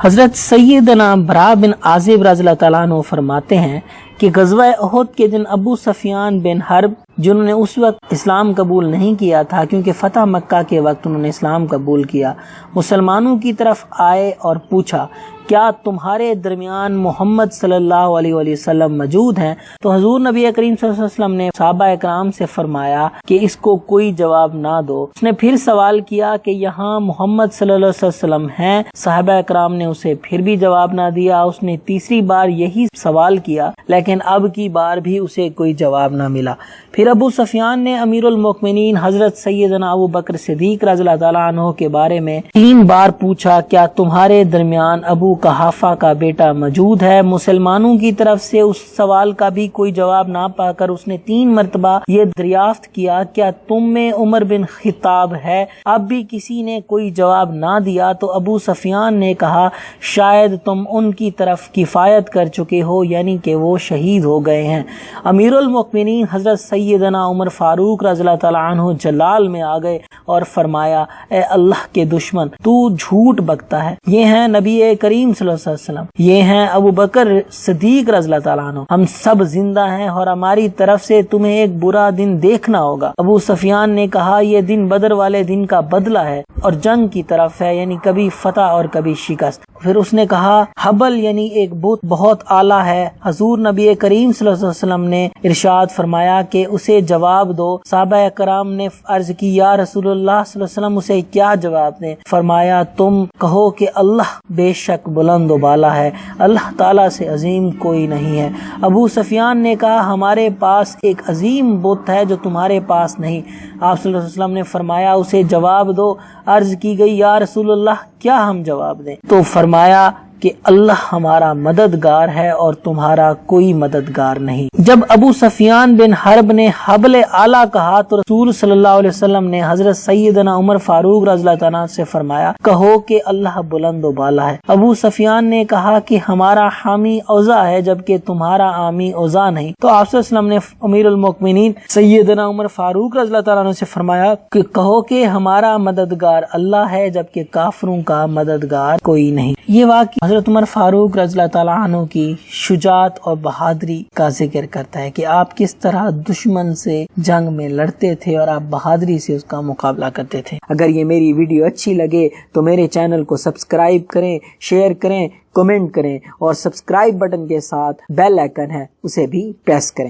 حضرت سیدنا برا بن عازب رضی اللہ تعالیٰ عنہ فرماتے ہیں کہ غزوہ احد کے دن ابو سفیان بن حرب، جنہوں نے اس وقت اسلام قبول نہیں کیا تھا کیونکہ فتح مکہ کے وقت انہوں نے اسلام قبول کیا، مسلمانوں کی طرف آئے اور پوچھا کیا تمہارے درمیان محمد صلی اللہ علیہ وآلہ وسلم موجود ہیں؟ تو حضور نبی کریم صلی اللہ علیہ وسلم نے صحابہ اکرام سے فرمایا کہ اس کو کوئی جواب نہ دو۔ اس نے پھر سوال کیا کہ یہاں محمد صلی اللہ علیہ وسلم ہیں؟ صحابہ اکرام نے اسے پھر بھی جواب نہ دیا۔ اس نے تیسری بار یہی سوال کیا لیکن اب کی بار بھی اسے کوئی جواب نہ ملا۔ پھر ابو سفیان نے امیر المؤمنین حضرت سیدنا ابو بکر صدیق رضی اللہ تعالیٰ عنہ کے بارے میں 3 بار پوچھا کیا تمہارے درمیان ابو قحافہ کا بیٹا موجود ہے؟ مسلمانوں کی طرف سے اس سوال کا بھی کوئی جواب نہ پا کر اس نے 3 مرتبہ یہ دریافت کیا کیا تم میں عمر بن خطاب ہے؟ اب بھی کسی نے کوئی جواب نہ دیا تو ابو سفیان نے کہا شاید تم ان کی طرف کفایت کر چکے ہو، یعنی کہ وہ شہید ہو گئے ہیں۔ امیر المؤمنین حضرت سیدنا عمر فاروق رضی اللہ تعالیٰ عنہ جلال میں آ گئے اور فرمایا اے اللہ کے دشمن، تو جھوٹ بکتا ہے۔ یہ ہیں نبی کریم صلی اللہ علیہ وسلم، یہ ہیں ابو بکر صدیق رضی اللہ تعالیٰ عنہ، ہم سب زندہ ہیں اور ہماری طرف سے تمہیں ایک برا دن دیکھنا ہوگا۔ ابو سفیان نے کہا یہ دن بدر والے دن کا بدلہ ہے اور جنگ کی طرف ہے، یعنی کبھی فتح اور کبھی شکست۔ پھر اس نے کہا حبل یعنی ایک بت بہت اعلیٰ ہے۔ حضور نبی کریم صلی اللہ علیہ وسلم نے ارشاد فرمایا کہ اسے جواب دو۔ صحابہ کرام نے عرض کی یا رسول اللہ صلی اللہ علیہ وسلم اسے کیا جواب دیں؟ فرمایا تم کہو کہ اللہ بے شک بلند و بالا ہے، اللہ تعالیٰ سے عظیم کوئی نہیں ہے۔ ابو سفیان نے کہا ہمارے پاس ایک عظیم بت ہے جو تمہارے پاس نہیں۔ آپ صلی اللہ علیہ وسلم نے فرمایا اسے جواب دو۔ عرض کی گئی یا رسول اللہ کیا ہم جواب دیں؟ تو فرمایا کہ اللہ ہمارا مددگار ہے اور تمہارا کوئی مددگار نہیں۔ جب ابو سفیان بن حرب نے حبل اعلیٰ کہا تو رسول صلی اللہ علیہ وسلم نے حضرت سیدنا عمر فاروق رضی اللہ تعالیٰ سے فرمایا کہو کہ اللہ بلند و بالا ہے۔ ابو سفیان نے کہا کہ ہمارا حامی اوزا ہے جبکہ تمہارا حامی اوزا نہیں۔ تو آپ صلی اللہ علیہ وسلم نے امیر المؤمنین سیدنا عمر فاروق رضی اللہ تعالیٰ سے فرمایا کہ کہو کہ ہمارا مددگار اللہ ہے جبکہ کافروں کا مددگار کوئی نہیں۔ یہ واقعہ حضرت عمر فاروق رضی اللہ تعالیٰ عنہ کی شجاعت اور بہادری کا ذکر کرتا ہے کہ آپ کس طرح دشمن سے جنگ میں لڑتے تھے اور آپ بہادری سے اس کا مقابلہ کرتے تھے۔ اگر یہ میری ویڈیو اچھی لگے تو میرے چینل کو سبسکرائب کریں، شیئر کریں، کمنٹ کریں اور سبسکرائب بٹن کے ساتھ بیل آئیکن ہے اسے بھی پریس کریں۔